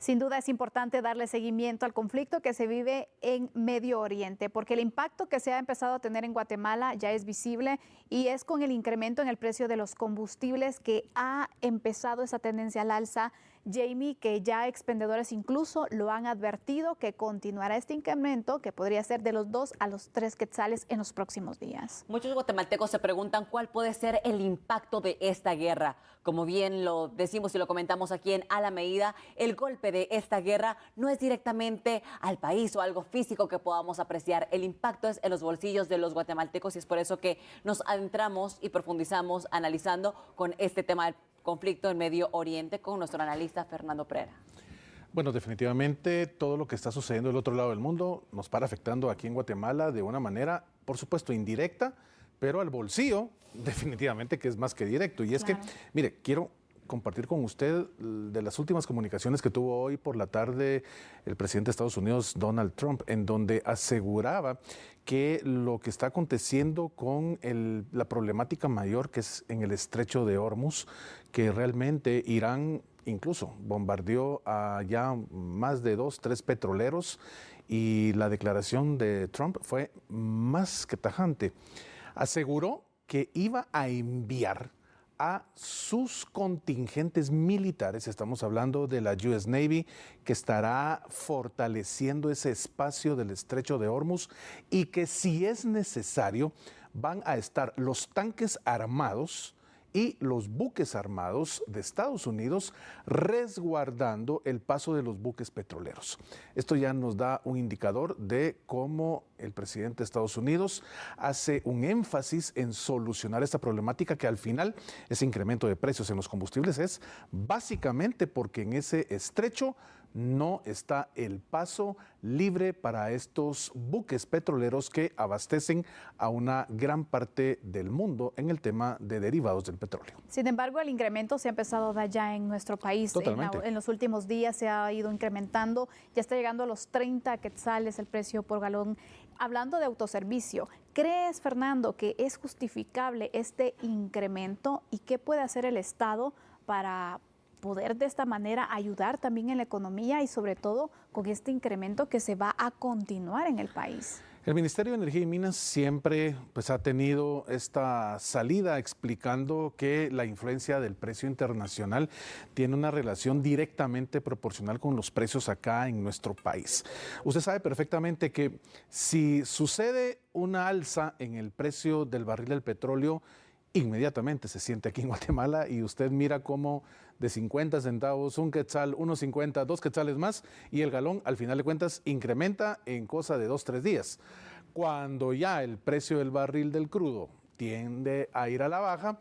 Sin duda es importante darle seguimiento al conflicto que se vive en Medio Oriente, porque el impacto que se ha empezado a tener en Guatemala ya es visible y es con el incremento en el precio de los combustibles que ha empezado esa tendencia al alza. Jamie, que ya expendedores incluso lo han advertido que continuará este incremento que podría ser de los 2 a los 3 quetzales en los próximos días. Muchos guatemaltecos se preguntan cuál puede ser el impacto de esta guerra. Como bien lo decimos y lo comentamos aquí en A la Medida, el golpe de esta guerra no es directamente al país o algo físico que podamos apreciar. El impacto es en los bolsillos de los guatemaltecos y es por eso que nos adentramos y profundizamos analizando con este tema del conflicto en Medio Oriente con nuestro analista Fernando Prera. Bueno, definitivamente todo lo que está sucediendo del otro lado del mundo nos para afectando aquí en Guatemala de una manera, por supuesto, indirecta, pero al bolsillo definitivamente que es más que directo. Y es que, mire, quiero compartir con usted de las últimas comunicaciones que tuvo hoy por la tarde el presidente de Estados Unidos, Donald Trump, en donde aseguraba que lo que está aconteciendo con la problemática mayor que es en el estrecho de Hormuz, que realmente Irán incluso bombardeó a ya más de 2, 3 petroleros y la declaración de Trump fue más que tajante. Aseguró que iba a enviar a sus contingentes militares, estamos hablando de la US Navy, que estará fortaleciendo ese espacio del estrecho de Hormuz y que si es necesario van a estar los tanques armados y los buques armados de Estados Unidos resguardando el paso de los buques petroleros. Esto ya nos da un indicador de cómo el presidente de Estados Unidos hace un énfasis en solucionar esta problemática que al final ese incremento de precios en los combustibles es básicamente porque en ese estrecho no está el paso libre para estos buques petroleros que abastecen a una gran parte del mundo en el tema de derivados del petróleo. Sin embargo, el incremento se ha empezado a dar ya en nuestro país. En los últimos días se ha ido incrementando, ya está llegando a los 30 quetzales el precio por galón. Hablando de autoservicio, ¿crees, Fernando, que es justificable este incremento y qué puede hacer el Estado para poder de esta manera ayudar también en la economía y sobre todo con este incremento que se va a continuar en el país? El Ministerio de Energía y Minas siempre ha tenido esta salida explicando que la influencia del precio internacional tiene una relación directamente proporcional con los precios acá en nuestro país. Usted sabe perfectamente que si sucede una alza en el precio del barril del petróleo, inmediatamente se siente aquí en Guatemala y usted mira cómo de 50 centavos, 1 quetzal, 1.50, 2 quetzales más y el galón al final de cuentas incrementa en cosa de 2, 3 días. Cuando ya el precio del barril del crudo tiende a ir a la baja,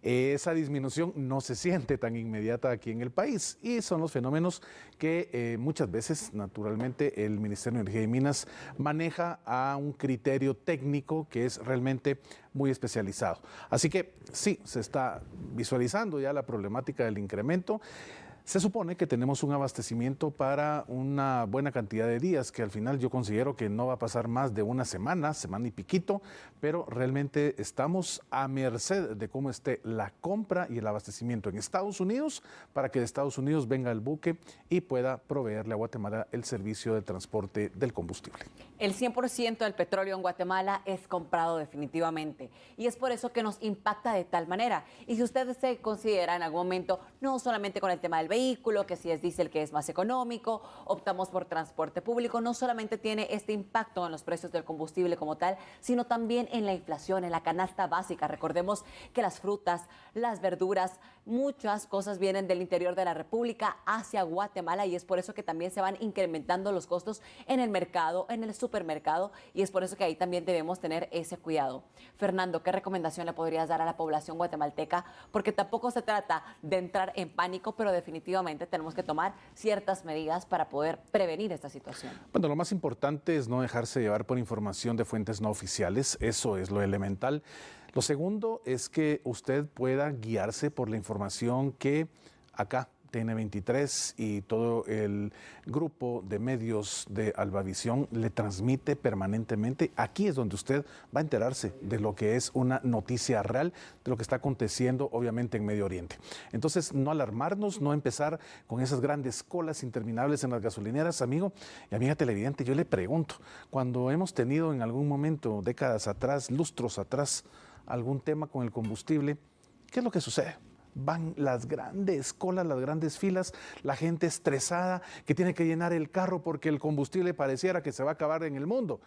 esa disminución no se siente tan inmediata aquí en el país y son los fenómenos que muchas veces, naturalmente, el Ministerio de Energía y Minas maneja a un criterio técnico que es realmente muy especializado. Así que sí, se está visualizando ya la problemática del incremento. Se supone que tenemos un abastecimiento para una buena cantidad de días, que al final yo considero que no va a pasar más de una semana, semana y piquito, pero realmente estamos a merced de cómo esté la compra y el abastecimiento en Estados Unidos para que de Estados Unidos venga el buque y pueda proveerle a Guatemala el servicio de transporte del combustible. El 100% del petróleo en Guatemala es comprado definitivamente y es por eso que nos impacta de tal manera. Y si usted se considera en algún momento, no solamente con el tema del vehículo, que si es diésel que es más económico, optamos por transporte público, no solamente tiene este impacto en los precios del combustible como tal, sino también en la inflación, en la canasta básica. Recordemos que las frutas, las verduras, muchas cosas vienen del interior de la República hacia Guatemala y es por eso que también se van incrementando los costos en el mercado, en el supermercado y es por eso que ahí también debemos tener ese cuidado. Fernando, ¿qué recomendación le podrías dar a la población guatemalteca? Porque tampoco se trata de entrar en pánico, pero definitivamente tenemos que tomar ciertas medidas para poder prevenir esta situación. Bueno, lo más importante es no dejarse llevar por información de fuentes no oficiales, eso es lo elemental. Lo segundo es que usted pueda guiarse por la información que acá TN23 y todo el grupo de medios de Albavisión le transmite permanentemente. Aquí es donde usted va a enterarse de lo que es una noticia real, de lo que está aconteciendo obviamente en Medio Oriente. Entonces, no alarmarnos, no empezar con esas grandes colas interminables en las gasolineras. Amigo y amiga televidente, yo le pregunto, cuando hemos tenido en algún momento, décadas atrás, lustros atrás, algún tema con el combustible, ¿qué es lo que sucede? Van las grandes colas, las grandes filas, la gente estresada que tiene que llenar el carro porque el combustible pareciera que se va a acabar en el mundo.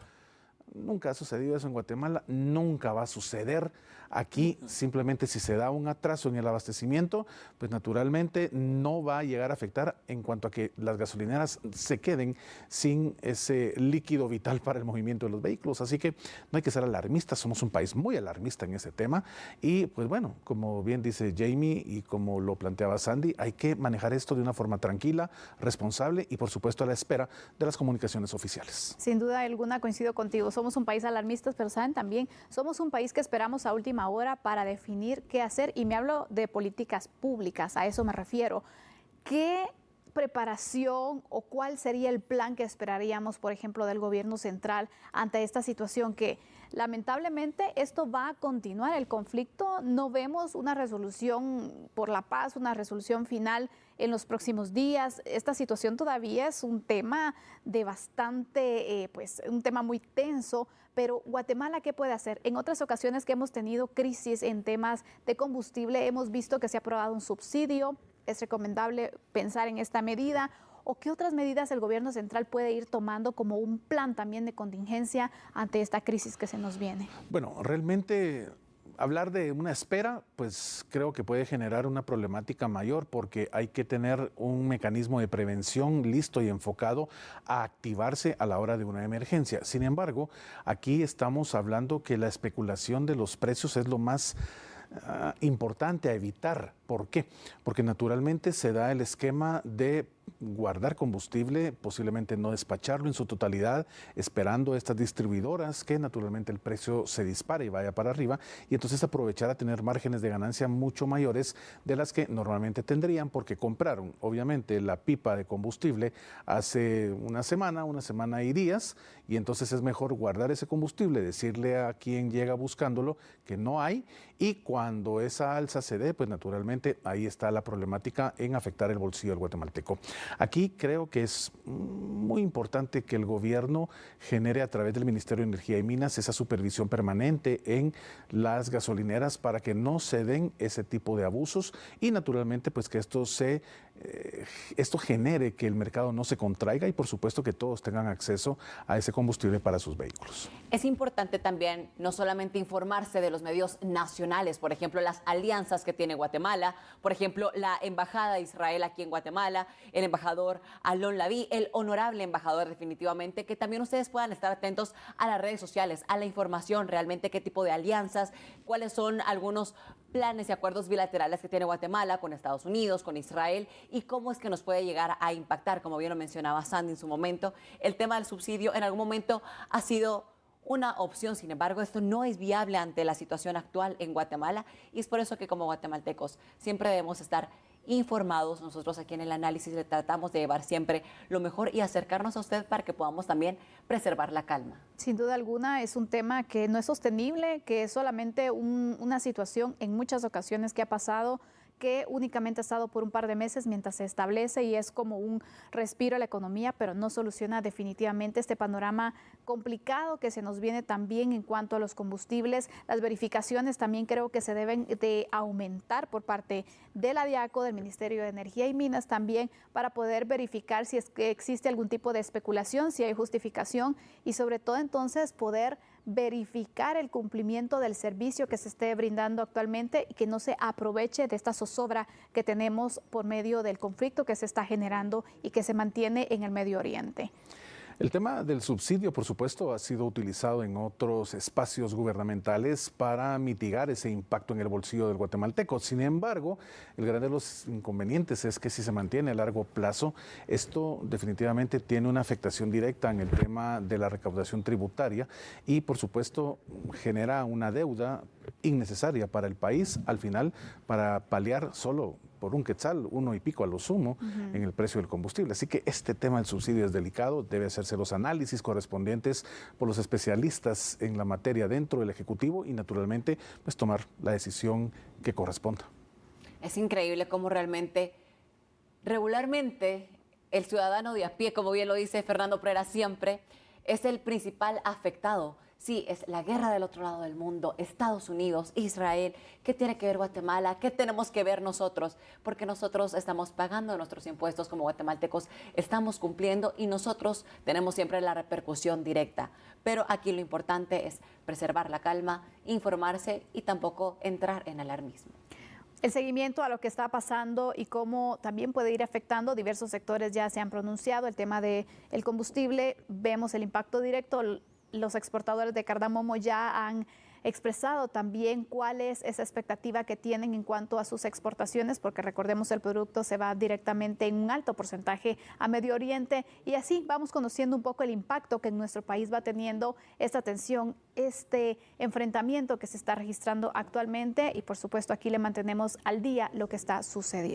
Nunca ha sucedido eso en Guatemala, nunca va a suceder. Aquí simplemente si se da un atraso en el abastecimiento, pues naturalmente no va a llegar a afectar en cuanto a que las gasolineras se queden sin ese líquido vital para el movimiento de los vehículos. Así que no hay que ser alarmistas, somos un país muy alarmista en ese tema y pues bueno, como bien dice Jamie y como lo planteaba Sandy, hay que manejar esto de una forma tranquila, responsable y por supuesto a la espera de las comunicaciones oficiales. Sin duda alguna coincido contigo, somos un país alarmista, pero saben también, somos un país que esperamos a última hora para definir qué hacer y me hablo de políticas públicas, a eso me refiero. ¿Qué preparación o cuál sería el plan que esperaríamos, por ejemplo, del gobierno central ante esta situación que lamentablemente esto va a continuar, el conflicto? No vemos una resolución por la paz, una resolución final en los próximos días. Esta situación todavía es un tema de bastante, un tema muy tenso, pero Guatemala, ¿qué puede hacer? En otras ocasiones que hemos tenido crisis en temas de combustible, hemos visto que se ha aprobado un subsidio. ¿Es recomendable pensar en esta medida? ¿O qué otras medidas el gobierno central puede ir tomando como un plan también de contingencia ante esta crisis que se nos viene? Bueno, realmente hablar de una espera, pues creo que puede generar una problemática mayor porque hay que tener un mecanismo de prevención listo y enfocado a activarse a la hora de una emergencia. Sin embargo, aquí estamos hablando que la especulación de los precios es lo más importante a evitar. ¿Por qué? Porque naturalmente se da el esquema de guardar combustible, posiblemente no despacharlo en su totalidad, esperando estas distribuidoras que naturalmente el precio se dispare y vaya para arriba, y entonces aprovechar a tener márgenes de ganancia mucho mayores de las que normalmente tendrían porque compraron obviamente la pipa de combustible hace una semana y días, y entonces es mejor guardar ese combustible, decirle a quien llega buscándolo que no hay, y cuando esa alza se dé, pues naturalmente ahí está la problemática en afectar el bolsillo del guatemalteco. Aquí creo que es muy importante que el gobierno genere a través del Ministerio de Energía y Minas esa supervisión permanente en las gasolineras para que no se den ese tipo de abusos y naturalmente pues que esto genere que el mercado no se contraiga y por supuesto que todos tengan acceso a ese combustible para sus vehículos. Es importante también no solamente informarse de los medios nacionales, por ejemplo, las alianzas que tiene Guatemala, por ejemplo, la Embajada de Israel aquí en Guatemala, el embajador Alon Laví, el honorable embajador definitivamente, que también ustedes puedan estar atentos a las redes sociales, a la información, realmente qué tipo de alianzas, cuáles son algunos planes y acuerdos bilaterales que tiene Guatemala con Estados Unidos, con Israel y cómo es que nos puede llegar a impactar, como bien lo mencionaba Sandy en su momento. El tema del subsidio en algún momento ha sido una opción, sin embargo, esto no es viable ante la situación actual en Guatemala y es por eso que como guatemaltecos siempre debemos estar informados. Nosotros aquí en el análisis le tratamos de llevar siempre lo mejor y acercarnos a usted para que podamos también preservar la calma. Sin duda alguna es un tema que no es sostenible, que es solamente una situación en muchas ocasiones que ha pasado, que únicamente ha estado por un par de meses mientras se establece y es como un respiro a la economía, pero no soluciona definitivamente este panorama complicado que se nos viene también en cuanto a los combustibles. Las verificaciones también creo que se deben de aumentar por parte de la DIACO, del Ministerio de Energía y Minas también, para poder verificar si es que existe algún tipo de especulación, si hay justificación y sobre todo entonces poder verificar el cumplimiento del servicio que se esté brindando actualmente y que no se aproveche de esta zozobra que tenemos por medio del conflicto que se está generando y que se mantiene en el Medio Oriente. El tema del subsidio, por supuesto, ha sido utilizado en otros espacios gubernamentales para mitigar ese impacto en el bolsillo del guatemalteco. Sin embargo, el gran de los inconvenientes es que si se mantiene a largo plazo, esto definitivamente tiene una afectación directa en el tema de la recaudación tributaria y, por supuesto, genera una deuda innecesaria para el país, al final, para paliar solo por un quetzal, 1 y pico a lo sumo, en el precio del combustible. Así que este tema del subsidio es delicado, debe hacerse los análisis correspondientes por los especialistas en la materia dentro del Ejecutivo y naturalmente pues tomar la decisión que corresponda. Es increíble cómo realmente, regularmente, el ciudadano de a pie, como bien lo dice Fernando Pereira siempre, es el principal afectado. Sí, es la guerra del otro lado del mundo, Estados Unidos, Israel. ¿Qué tiene que ver Guatemala? ¿Qué tenemos que ver nosotros? Porque nosotros estamos pagando nuestros impuestos como guatemaltecos, estamos cumpliendo y nosotros tenemos siempre la repercusión directa. Pero aquí lo importante es preservar la calma, informarse y tampoco entrar en alarmismo. El seguimiento a lo que está pasando y cómo también puede ir afectando, diversos sectores ya se han pronunciado, el tema del combustible, vemos el impacto directo, los exportadores de cardamomo ya han expresado también cuál es esa expectativa que tienen en cuanto a sus exportaciones, porque recordemos el producto se va directamente en un alto porcentaje a Medio Oriente y así vamos conociendo un poco el impacto que en nuestro país va teniendo esta tensión, este enfrentamiento que se está registrando actualmente y por supuesto aquí le mantenemos al día lo que está sucediendo.